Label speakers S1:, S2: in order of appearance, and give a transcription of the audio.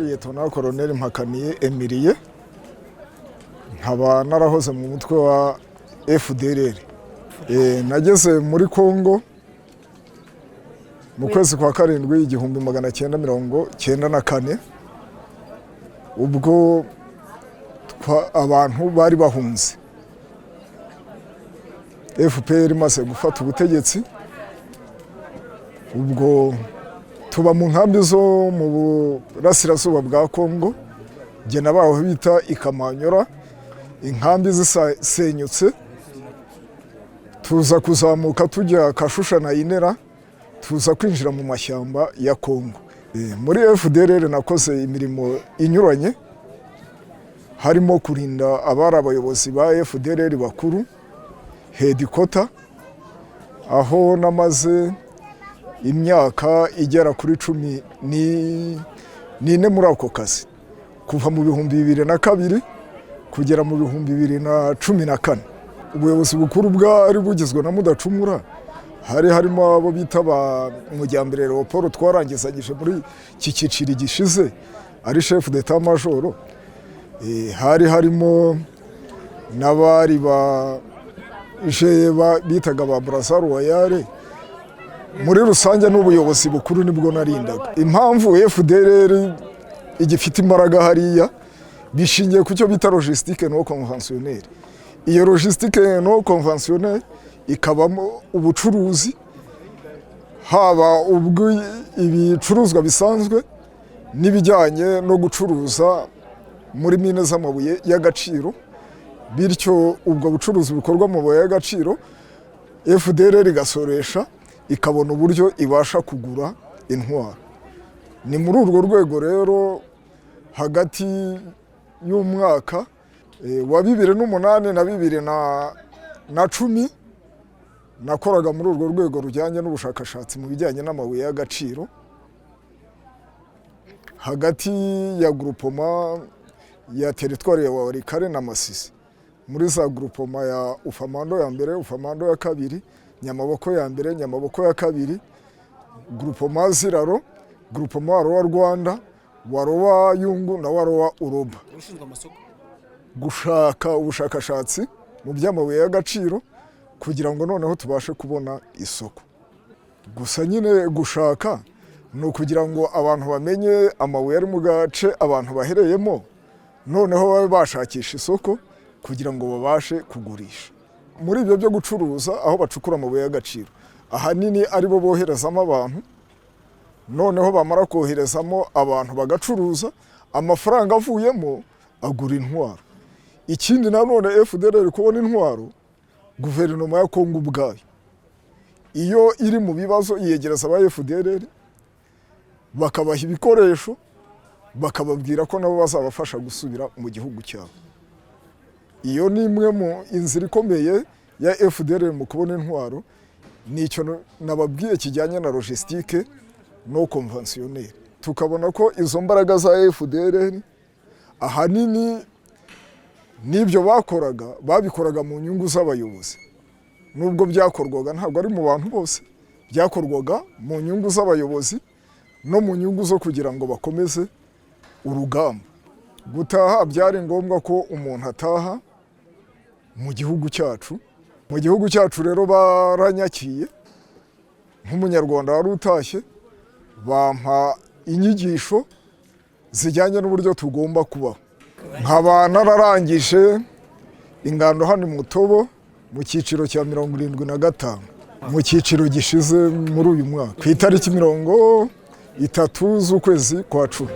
S1: Liyetona Koloneli Mpakaniye Emilie, nkaba narahoze mu mutwe wa FDLR. Nageze muri Kongo mu kwezi kwa karindwi 1994, ubwo abantu bari bahunze. FPR imaze gufata ubutegetsi, ubwo tuba mu nkambi zo mu burasirazuba bwa Kongo, jye nabaho bita Ikamanyora, inkambi zisenyutse, tuza kuzamuka tujya Kashusha na Inera, tuza kwinjira mu mashyamba ya Kongo. Muri FDLR nakoze imirimo inyuranye, harimo kurinda abari abayobozi ba FDLR bakuru, headquarter, aho namaze imyaka igera kuri 14 muri ako kazi, kuva mu 2002 kugera mu 2014. Ubuyobozi bukuru bwari bugizwe na Mudacumura, harimo abo bita ba Mujyambere Leopold twarangizanyije muri iki cyiciro gishize ari chef d'état major. Harimo n'abari ba bitaga ba Brassard Royale. Muri rusange n'ubuyobozi bukuru nibwo narindaga. Impamvu FDLR igifite imbaraga hariya bishingiye ku cyo bita logistique no conventionnelle. Iyo logistique no conventionnelle ikabamo ubucuruzi, haba ubwo ibicuruzwa bisanzwe n'ibijyanye no gucuruza muri mine z'amabuye y'agaciro. Bityo ubwo bucuruzi bukorwa mu mabuye y'agaciro, FDLR igasoresha ikabona uburyo ibasha kugura intwaro. Ni muri urwo rwego rero hagati y'umwaka wa 2008 na 2010 nakoraga muri urwo rwego rujyanye n'ubushakashatsi mu bijyanye n'amabuye y'agaciro, hagati ya groupement ya territoire ya Walikale na Masisi. Muri za groupement ya Ufamando ya mbere, Ufamando ya kabiri, Nyamaboko ya mbere, Nyamaboko ya kabiri, groupement Ziraro, groupement Warowa Rwanda, Warowa Yungu na Warowa Uroba. Gushaka ubushakashatsi mu by'amabuye y'agaciro kugira ngo noneho tubashe kubona isoko. Gusa nyine gushaka no kugira ngo abantu bamenye amabuye ari mu gace abantu bahereyemo, noneho babe bashakisha isoko kugira ngo babashe kugurisha. Muri ibyo byo gucuruza aho bacukura amabuye y'agaciro, ahanini ari bo boherezamo abantu, noneho bamara koherezamo abantu bagacuruza, amafaranga avuyemo agura intwaro. Ikindi nanone FDLR kubona intwaro, guverinoma ya Kongo ubwayo iyo iri mu bibazo iyegereza aba FDLR, bakabaha ibikoresho, bakababwira ko nabo bazabafasha gusubira mu gihugu cyabo. Iyo ni imwe mu inzira ikomeye ya FDLR mu kubona intwaro. Nicyo nababwiye kijyanye na logistique no conventionnelle. Tukabona ko izo mbaraga za FDLR ahanini nibyo babikoraga mu nyungu z'abayobozi. Nubwo byakorwaga ntabwo ari mu bantu bose, byakorwaga mu nyungu z'abayobozi no mu nyungu zo kugira ngo bakomeze urugamba. Gutaha byari ngombwa ko umuntu ataha mu gihugu cyacu. Mu gihugu cyacu rero baranyakiye nk'umunyarwanda wari utashye, bampa inyigisho zijyanye n'uburyo tugomba kubaho. Nkaba nararangije ingando hano mu Mutobo mu cyiciro cya 75 mu cyiciro gishize muri uyu mwaka ku itariki 30 z'ukwezi kwa 10.